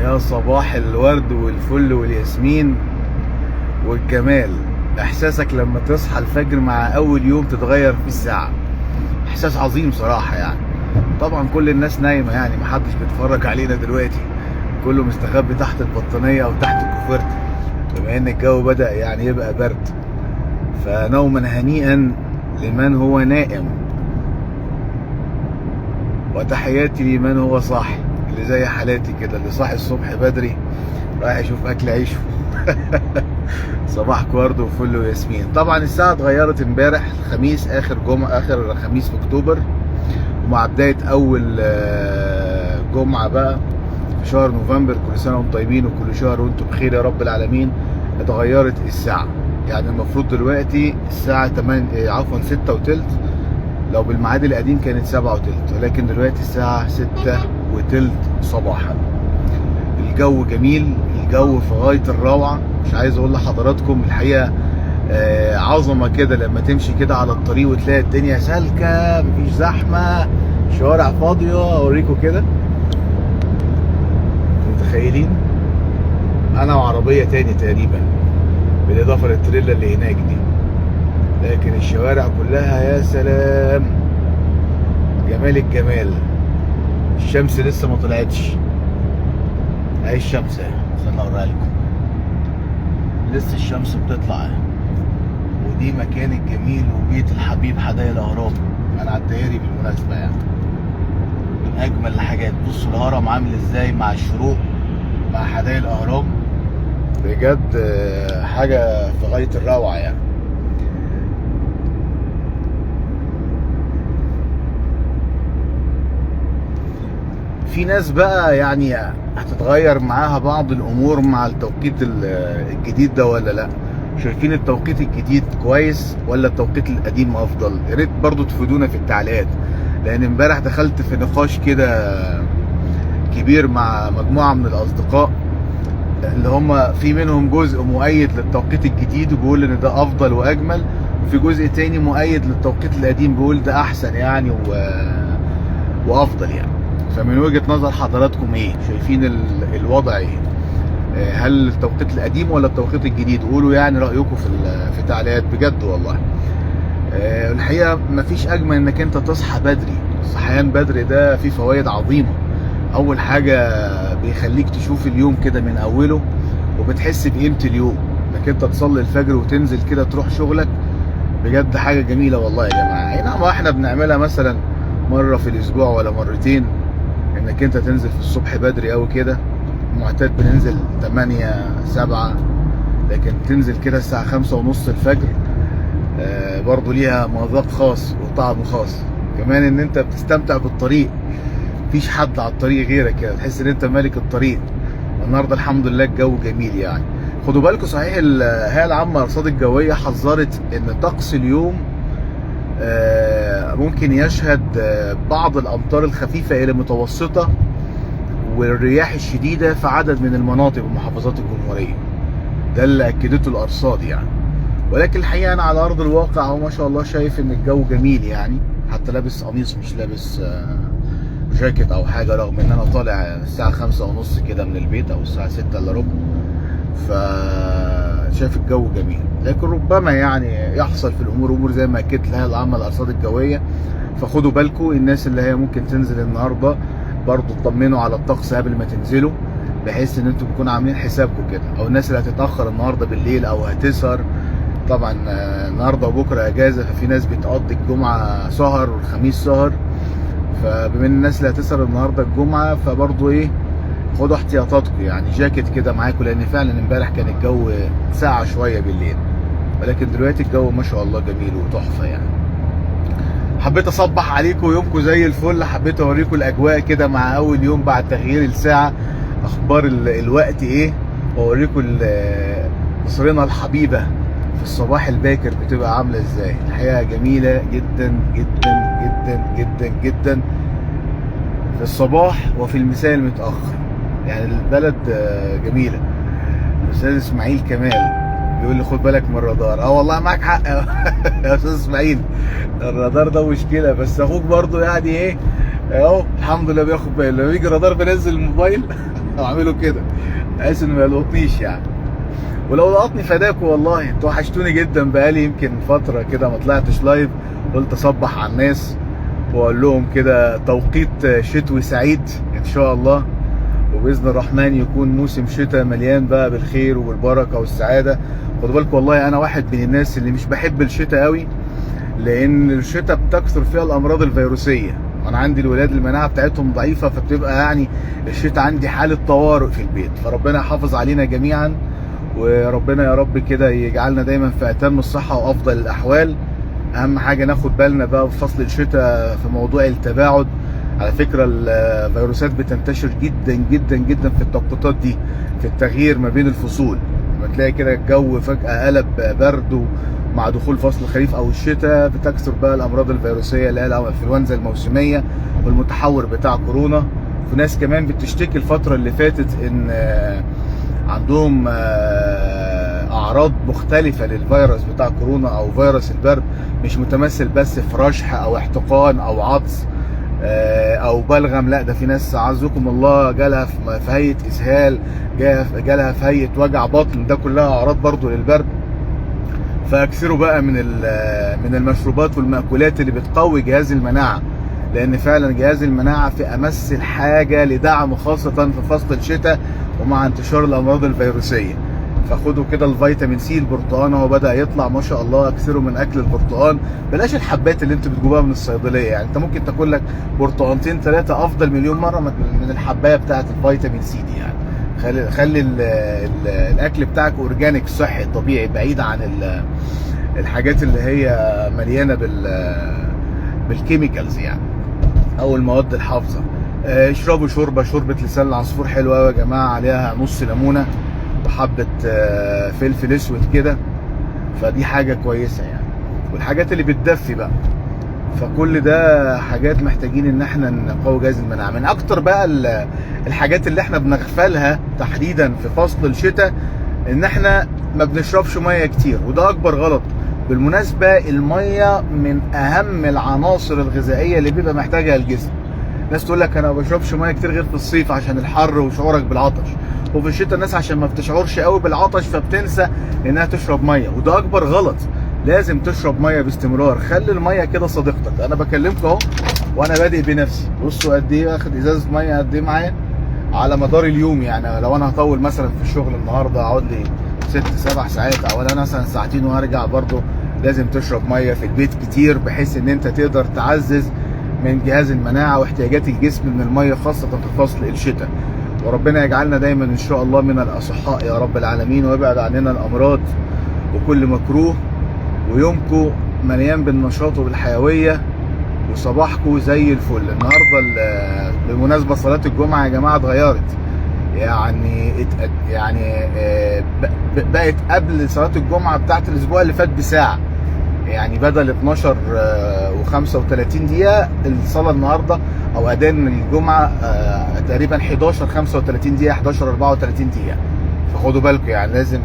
يا صباح الورد والفل والياسمين والجمال. احساسك لما تصحى الفجر مع اول يوم تتغير في الساعة، احساس عظيم صراحة يعني. طبعا كل الناس نايمة، يعني محدش بيتفرج علينا دلوقتي، كله مستخبي تحت البطانية او تحت الكوفرت، بما ان الجو بدأ يعني يبقى برد. فنوما هنيئا لمن هو نائم، وتحياتي لمن هو صاحي، اللي زي حالاتي كده، اللي صاحي الصبح بدري رايح يشوف اكل عيشه. صباح ورد وفل وياسمين. طبعا الساعه اتغيرت امبارح الخميس، اخر خميس في اكتوبر، ومع بدايه اول جمعه بقى في شهر نوفمبر. كل سنه وانتم طيبين وكل شهر وانتم بخير يا رب العالمين. اتغيرت الساعه، يعني المفروض دلوقتي الساعه 8 عفوا 6 وتلت، لو بالميعاد القديم كانت 7 وتلت، ولكن دلوقتي الساعه 6 وتلت صباحا. الجو جميل، الجو في غاية الروعة. مش عايز اقول لحضراتكم الحقيقة عظمة كده لما تمشي كده على الطريق وتلاقي الدنيا سالكة، مفيش زحمة، شوارع فاضية. اوريكم كده، متخيلين انا وعربية تاني تقريبا بالاضافة للتريلا اللي هناك دي، لكن الشوارع كلها يا سلام، جمال الجمال. الشمس لسه ما طلعتش، اهي الشمس اهي، استنى اوريها لكم، لسه الشمس بتطلع اهي. ودي مكان الجميل وبيت الحبيب حدائق الاهرام. انا على الدائري بالمناسبه، يعني من اجمل الحاجات. بصوا الهرم عامل ازاي مع الشروق مع حدائق الاهرام، بجد حاجه في غايه الروعه يعني. في ناس بقى يعني هتتغير معاها بعض الامور مع التوقيت الجديد ده ولا لا؟ شايفين التوقيت الجديد كويس ولا التوقيت القديم افضل؟ يا ريت برضو تفيدونا في التعليقات، لان امبارح دخلت في نقاش كده كبير مع مجموعه من الاصدقاء، اللي هم في منهم جزء مؤيد للتوقيت الجديد وبيقول ان ده افضل واجمل، وفي جزء تاني مؤيد للتوقيت القديم بيقول ده احسن يعني وافضل يعني. فمن وجهة نظر حضراتكم ايه؟ شايفين الوضع ايه؟ هل التوقيت القديم ولا التوقيت الجديد؟ قولوا يعني رأيكم في التعليقات بجد والله. الحقيقة مفيش اجمل انك انت تصحى بدري. الصحيان بدري ده فيه فوائد عظيمة. اول حاجة بيخليك تشوف اليوم كده من اوله، وبتحس بقيمة اليوم، انك انت تصلي الفجر وتنزل كده تروح شغلك. بجد حاجة جميلة والله يا جماعة. اي نعم احنا بنعملها مثلا مرة في الاسبوع ولا مرتين، انك انت تنزل في الصبح بدري اوي كده. معتاد بننزل 8 7، لكن تنزل كده الساعة 5 ونص الفجر برضو ليها مذاق خاص وطعم خاص. كمان ان انت بتستمتع بالطريق، مفيش حد على الطريق غيرك كده، تحس ان انت مالك الطريق. النهارده الحمد لله الجو جميل يعني. خدوا بالكم صحيح الهيئة العامة للأرصاد الجوية حذرت ان طقس اليوم ممكن يشهد بعض الامطار الخفيفة الى متوسطة والرياح الشديدة في عدد من المناطق ومحافظات الجمهورية. ده اللي اكدته الارصاد يعني. ولكن الحقيقة انا على ارض الواقع وما شاء الله شايف ان الجو جميل يعني، حتى لابس قميص مش لابس جاكيت او حاجة، رغم ان انا طالع الساعة 5 ونص كده من البيت او الساعة 6 الا ربع. فشايف الجو جميل، لكن ربما يعني يحصل في الامور امور زي ما اكدت الهيئة العامة للارصاد الجوية. فخدوا بالكم الناس اللي هي ممكن تنزل النهارده برضو اطمنوا على الطقس قبل ما تنزلوا، بحيث ان انتم تكونوا عاملين حسابكم كده. او الناس اللي هتتاخر النهارده بالليل او هتسهر، طبعا النهارده وبكره اجازه، ففي ناس بتقضي الجمعه سهر والخميس سهر. فبما ان الناس اللي هتسهر النهارده الجمعه، فبرضو ايه، خدوا احتياطاتكم يعني، جاكيت كده معاكم، لان فعلا امبارح كان الجو ساقع شويه بالليل، ولكن دلوقتي الجو ما شاء الله جميل وتحفه يعني. حبيت اصبح عليكم، يومكم زي الفل. حبيت اوريكم الاجواء كده مع اول يوم بعد تغيير الساعه، اخبار الوقت ايه، واوريكم مصرنا الحبيبه في الصباح الباكر بتبقى عامله ازاي. الحقيقه جميله جدا جدا جدا جدا جدا في الصباح وفي المساء المتاخر، يعني البلد جميله. الاستاذ اسماعيل كمال بيقول لي خد بالك من الرادار. والله معاك حق يا استاذ اسماعيل، الرادار ده مشكله، بس اخوك برضو يعني ايه اهو الحمد لله بياخد باله. لما يجي الرادار بنزل الموبايل اعملوا كده بحيث انه ما يلقطنيش يعني. ولو لقطني فداكوا والله، انتوا وحشتوني جدا. بقالي يمكن فتره كده ما طلعتش لايف، قلت اصبح على الناس واقول لهم كده توقيت شتوي سعيد ان شاء الله، وباذن الرحمن يكون موسم شتاء مليان بقى بالخير والبركه والسعاده. خدوا بالكم والله انا واحد من الناس اللي مش بحب الشتاء قوي، لان الشتاء بتكثر فيها الامراض الفيروسيه. انا عندي الولاد المناعه بتاعتهم ضعيفه، فبتبقى يعني الشتاء عندي حاله طوارئ في البيت. فربنا يحافظ علينا جميعا، وربنا يا رب كده يجعلنا دايما في اتم الصحه وافضل الاحوال. اهم حاجه ناخد بالنا بقى في فصل الشتاء في موضوع التباعد. على فكره الفيروسات بتنتشر جدا جدا جدا في التوقيتات دي، في التغيير ما بين الفصول. لما تلاقي كده الجو فجاه قلب برد مع دخول فصل الخريف او الشتاء، بتكثر بقى الامراض الفيروسيه اللي هي الانفلونزا الموسميه والمتحور بتاع كورونا. في ناس كمان بتشتكي الفتره اللي فاتت ان عندهم اعراض مختلفه للفيروس بتاع كورونا او فيروس البرد، مش متمثل بس في رشح او احتقان او عطس او بلغم، لا ده في ناس عزكم الله جالها في هيئه اسهال، جالها في هيئه وجع بطن. ده كلها اعراض برضو للبرد. فاكثروا بقى من المشروبات والمأكولات اللي بتقوي جهاز المناعه، لان فعلا جهاز المناعه في امس الحاجه لدعم، خاصه في فصل الشتاء ومع انتشار الامراض الفيروسيه. فخدوا كده الفيتامين سي. البرتقال هو بدا يطلع ما شاء الله، اكثروا من اكل البرتقال. بلاش الحبات اللي انتوا بتجيبوها من الصيدليه، يعني انت ممكن تاكل لك برتقانتين ثلاثه افضل مليون مره من الحبايه بتاعه الفيتامين سي دي. يعني خلي الاكل بتاعك اورجانيك صحي طبيعي، بعيد عن الحاجات اللي هي مليانه بالكيميكالز يعني، او المواد الحافظه. اشربوا شوربه لسان العصفور حلوه قوي يا جماعه، عليها نص ليمونه وحبه فلفل اسود كده، فدي حاجه كويسه يعني. والحاجات اللي بتدفي بقى، فكل ده حاجات محتاجين ان احنا نقوي جهاز المناعه. من اكتر بقى الحاجات اللي احنا بنغفلها تحديدا في فصل الشتاء ان احنا ما بنشربش ميه كتير، وده اكبر غلط. بالمناسبه الميه من اهم العناصر الغذائيه اللي بيبقى محتاجها الجسم. ناس تقول لك انا ما بشربش ميه كتير غير في الصيف عشان الحر وشعورك بالعطش، وفي الشتاء الناس عشان ما بتشعرش قوي بالعطش فبتنسى انها تشرب ميه، وده اكبر غلط. لازم تشرب ميه باستمرار. خلي الميه كده صديقتك. انا بكلمكم اهو وانا بادئ بنفسي، بصوا قد ايه واخد ازازه ميه قد ايه معايا على مدار اليوم. يعني لو انا هطول مثلا في الشغل النهارده اقعد لي 6-7 ساعات، او انا مثلا ساعتين وهرجع، برضه لازم تشرب ميه في البيت كتير، بحيث ان انت تقدر تعزز من جهاز المناعه واحتياجات الجسم من الميه، خاصه في فصل الشتاء. وربنا يجعلنا دايما ان شاء الله من الاصحاء يا رب العالمين، ويبعد عننا الامراض وكل مكروه، ويومكم مليان بالنشاط وبالحيويه، وصباحكم زي الفل. النهارده بمناسبه صلاه الجمعه يا جماعه اتغيرت، يعني بقت قبل صلاه الجمعه بتاعت الاسبوع اللي فات بساعه. يعني بدل 12 و35 دقيقه الصلاه النهارده او اذان الجمعه تقريبا 11 35 دقيقه، 11 34 دقيقه. فخدوا بالكم يعني لازم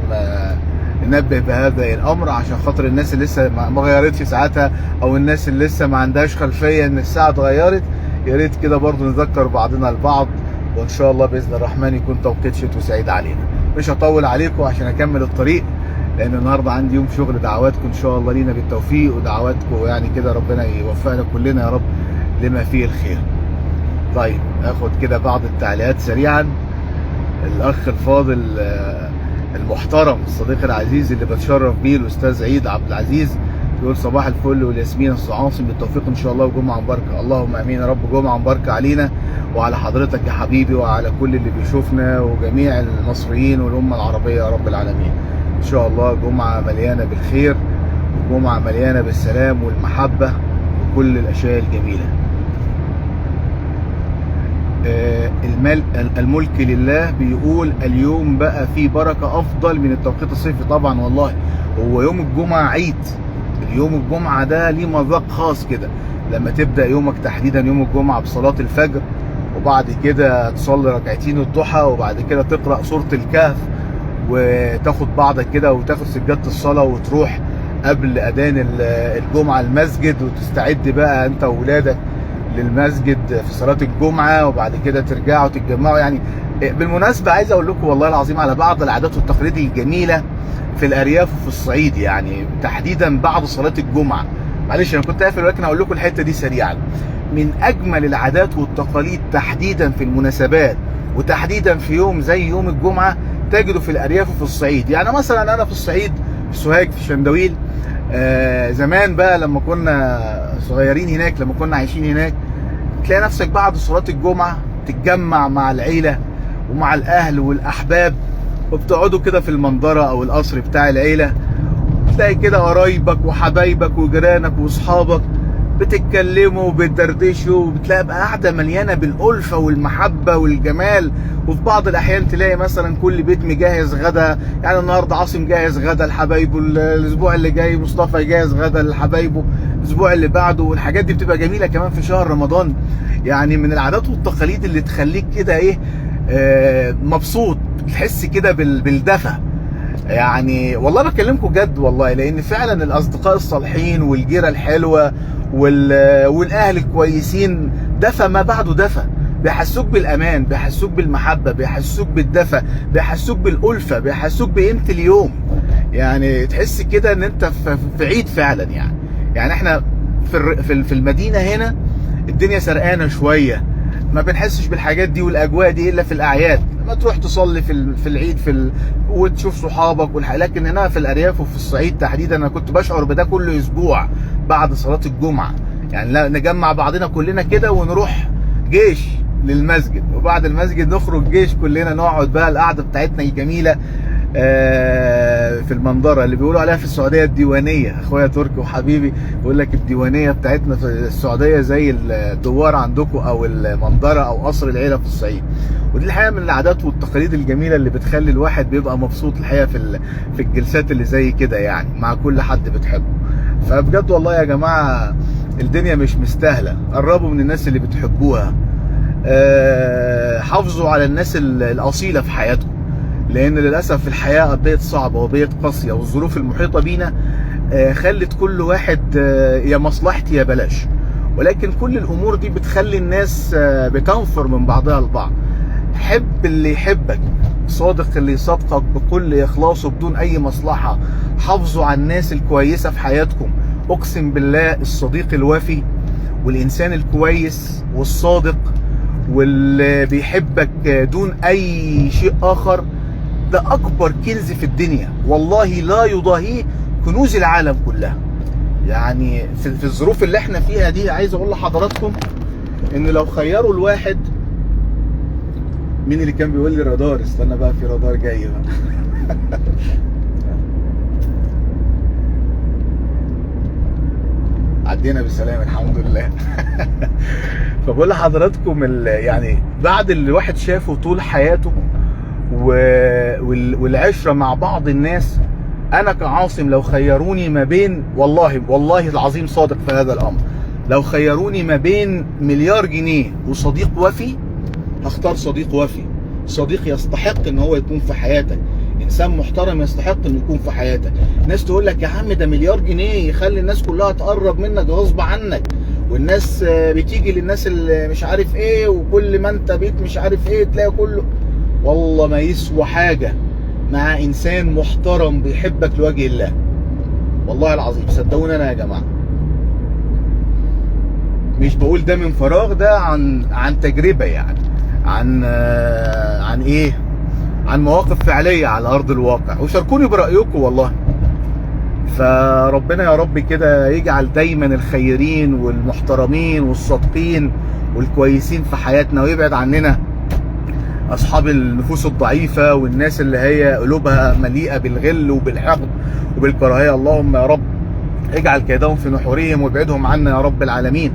ننبه بهذا الامر، عشان خاطر الناس اللي لسه ما غيرتش ساعتها، او الناس اللي لسه ما عندهاش خلفيه ان الساعه اتغيرت. يا ريت كده برضه نذكر بعضنا البعض، وان شاء الله باذن الرحمن يكون توقيت شتوي سعيد علينا. مش هطول عليكم عشان اكمل الطريق، لان النهارده عندي يوم شغل. دعواتكم ان شاء الله لينا بالتوفيق، ودعواتكم يعني كده ربنا يوفقنا كلنا يا رب لما فيه الخير. طيب اخد كده بعض التعليقات سريعا. الاخ الفاضل المحترم الصديق العزيز اللي بتشرف بيه الاستاذ عيد عبد العزيز يقول صباح الفل والياسمين الصعاصم بالتوفيق ان شاء الله وجمعه مباركه. اللهم امين يا رب، جمعه مباركه علينا وعلى حضرتك يا حبيبي وعلى كل اللي بيشوفنا وجميع المصريين والامه العربيه يا رب العالمين. ان شاء الله جمعه مليانه بالخير، وجمعه مليانه بالسلام والمحبه وكل الاشياء الجميله. الملك لله بيقول اليوم بقى فيه بركه افضل من التوقيت الصيفي. طبعا والله هو يوم الجمعه عيد. اليوم الجمعه ده ليه مذاق خاص كده، لما تبدا يومك تحديدا يوم الجمعه بصلاه الفجر، وبعد كده تصلي ركعتين الضحى، وبعد كده تقرا سوره الكهف، وتاخد بعضك كده وتاخد سجاده الصلاه وتروح قبل اذان الجمعه المسجد، وتستعد بقى انت واولادك للمسجد في صلاه الجمعه، وبعد كده ترجعوا تتجمعوا. يعني بالمناسبة عايز اقول لكم والله العظيم على بعض العادات والتقاليد الجميلة في الارياف وفي الصعيد، يعني تحديدا بعد صلاة الجمعة. معلش انا كنت قافل ولكن هقول لكم الحتة دي سريعا. من اجمل العادات والتقاليد تحديدا في المناسبات وتحديدا في يوم زي يوم الجمعة تجده في الارياف وفي الصعيد. يعني مثلا انا في الصعيد في سوهاج في شندويل، زمان بقى لما كنا صغيرين هناك، لما كنا عايشين هناك، تلاقي نفسك بعد صلاة الجمعة تتجمع مع العيلة ومع الأهل والأحباب، وبتقعدوا كده في المنظرة أو القصر بتاع العيلة، تلاقي كده قرايبك وحبايبك وجيرانك وأصحابك بتتكلموا وبتدردشوا، وبتلاقي بقى قاعدة مليانة بالألفة والمحبة والجمال. وفي بعض الأحيان تلاقي مثلا كل بيت مجهز غدا، يعني النهارده عاصم جاهز غدا لحبايبه، الأسبوع اللي جاي مصطفى يجهز غدا لحبايبه، الأسبوع اللي بعده. والحاجات دي بتبقى جميلة كمان في شهر رمضان. يعني من العادات والتقاليد اللي تخليك كده إيه، مبسوط، تحس كده بالدفى. يعني والله بكلمكم جد والله، لان فعلا الاصدقاء الصالحين والجيره الحلوه والاهل الكويسين دفى ما بعده دفى، بيحسوك بالامان، بيحسوك بالمحبه، بيحسوك بالدفى، بيحسوك بالالفه، بيحسوك بقيمه اليوم. يعني تحس كده ان انت في عيد فعلا. يعني احنا في المدينه هنا الدنيا سرقانه شويه، ما بنحسش بالحاجات دي والاجواء دي الا في الاعياد، لما تروح تصلي في العيد وتشوف صحابك لكن هنا في الارياف وفي الصعيد تحديدا انا كنت بشعر بده كل اسبوع بعد صلاه الجمعه. يعني لا نجمع بعضنا كلنا كده ونروح جيش للمسجد، وبعد المسجد نخرج جيش كلنا، نقعد بقى القعده بتاعتنا الجميله في المنظره اللي بيقولوا عليها في السعوديه الديوانيه. اخويا تركي وحبيبي بيقول لك الديوانيه بتاعتنا في السعوديه زي الدوار عندكم او المنظره او قصر العيله في الصعيد. ودي الحقيقه من العادات والتقاليد الجميله اللي بتخلي الواحد بيبقى مبسوط الحقيقه في الجلسات اللي زي كده، يعني مع كل حد بتحبه. فبجد والله يا جماعه الدنيا مش مستاهله، قربوا من الناس اللي بتحبوها، حافظوا على الناس الاصيله في حياتكم، لان للاسف الحياه بقت صعبه وبقت قاسيه، والظروف المحيطه بينا خلت كل واحد يا مصلحتي يا بلاش. ولكن كل الامور دي بتخلي الناس بتنفر من بعضها البعض. حب اللي يحبك، صادق اللي يصادقك بكل اخلاص وبدون اي مصلحه. حافظوا على الناس الكويسه في حياتكم. اقسم بالله الصديق الوفي والانسان الكويس والصادق واللي بيحبك دون اي شيء اخر، ده اكبر كنز في الدنيا، والله لا يضاهيه كنوز العالم كلها. يعني في الظروف اللي احنا فيها دي عايز اقول لحضراتكم ان لو خيروا الواحد، مين اللي كان بيقول لي رادار؟ استنى بقى في رادار جاي بقى. عدينا بالسلام الحمد لله. فبقول لحضراتكم يعني بعد اللي الواحد شافه طول حياته والعشره مع بعض الناس، انا كعاصم لو خيروني ما بين، والله العظيم صادق في هذا الامر، لو خيروني ما بين مليار جنيه وصديق وفي، هختار صديق وفي، صديق يستحق ان هو يكون في حياتك، انسان محترم يستحق انه يكون في حياتك. ناس تقول لك يا عم ده مليار جنيه يخلي الناس كلها تقرب منك غصب عنك، والناس بتيجي للناس اللي مش عارف ايه، وكل ما انت بيت مش عارف ايه تلاقي كله. والله ما يسوى حاجه مع انسان محترم بيحبك لوجه الله، والله العظيم صدقوني انا يا جماعه مش بقول ده من فراغ، ده عن تجربه، يعني عن ايه، عن مواقف فعليه على ارض الواقع. وشاركوني برايكم والله. فربنا يا رب كده يجعل دايما الخيرين والمحترمين والصادقين والكويسين في حياتنا، ويبعد عننا اصحاب النفوس الضعيفه والناس اللي هي قلوبها مليئه بالغل وبالحقد وبالكراهيه. اللهم يا رب اجعل كيدهم في نحورهم وابعدهم عنا يا رب العالمين،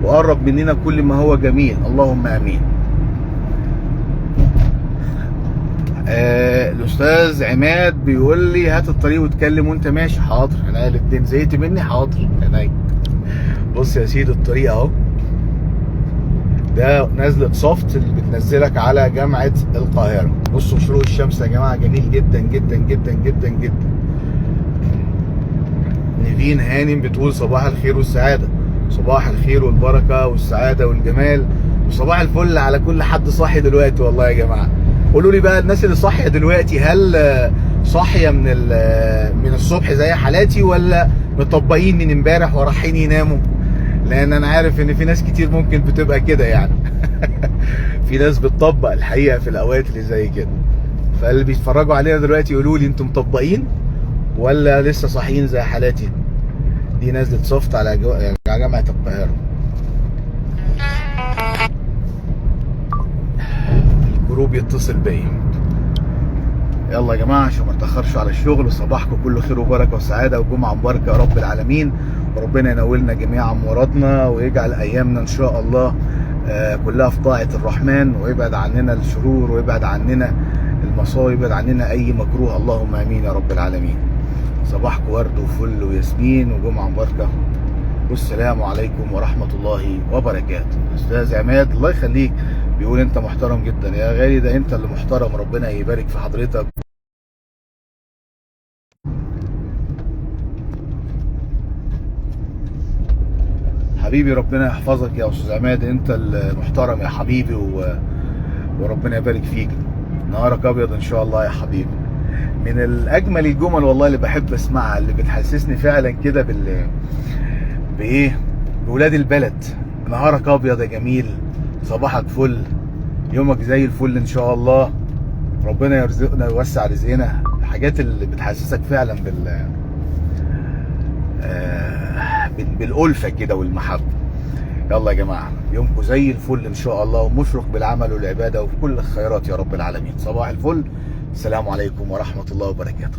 وقرب مننا كل ما هو جميل، اللهم امين. الاستاذ عماد بيقول لي هات الطريق واتكلم وانت ماشي. حاضر، انا الاتنين زهقت مني. حاضر عينيا. بص يا سيدي الطريق اهو، ده نزلة صفت اللي بتنزلك على جامعة القاهرة. بصوا شروق الشمس يا جماعة جميل جدا جدا جدا جدا جدا. نيفين هانم بتقول صباح الخير والسعادة. صباح الخير والبركة والسعادة والجمال، وصباح الفل على كل حد صاحي دلوقتي والله يا جماعة. قولوا لي بقى الناس اللي صاحيه دلوقتي، هل صاحيه من الصبح زي حالاتي، ولا مطبقين من امبارح ورايحين يناموا؟ لان انا عارف ان في ناس كتير ممكن بتبقى كده يعني. في ناس بتطبق الحقيقه في الاوقات اللي زي كده. فاللي بيتفرجوا علينا دلوقتي يقولوا لي انتم مطبقين ولا لسه صاحيين زي حالاتي. دي نزلت صفت على جامعه القاهره. الجروب يتصل بيا. يلا يا جماعه عشان ما نتاخرش على الشغل. صباحكم كله خير وبركه وسعاده وجمعه مباركه يا رب العالمين. وربنا ينولنا جميعا مرادنا ويجعل ايامنا ان شاء الله كلها في طاعه الرحمن، ويبعد عننا الشرور ويبعد عننا المصائب ويبعد عننا اي مكروه. اللهم امين يا رب العالمين. صباحكم ورد وفل وياسمين وجمعه مباركه، والسلام عليكم ورحمه الله وبركاته. استاذ عماد الله يخليك بيقول انت محترم جدا يا غالي. ده انت اللي محترم، ربنا يبارك في حضرتك. حبيبي ربنا يحفظك يا استاذ عماد، انت المحترم يا حبيبي وربنا يبارك فيك. نهارك ابيض ان شاء الله يا حبيبي. من الاجمل الجمل والله اللي بحب اسمعها، اللي بتحسسني فعلا كده بولاد البلد. نهارك ابيض يا جميل، صباحك فل، يومك زي الفل ان شاء الله، ربنا يرزقنا ويوسع رزقنا. الحاجات اللي بتحسسك فعلا بالألفة كده والمحبة. يلا يا جماعة يومكم زي الفل ان شاء الله، ومشرق بالعمل والعبادة وفي كل الخيرات يا رب العالمين. صباح الفل، السلام عليكم ورحمة الله وبركاته.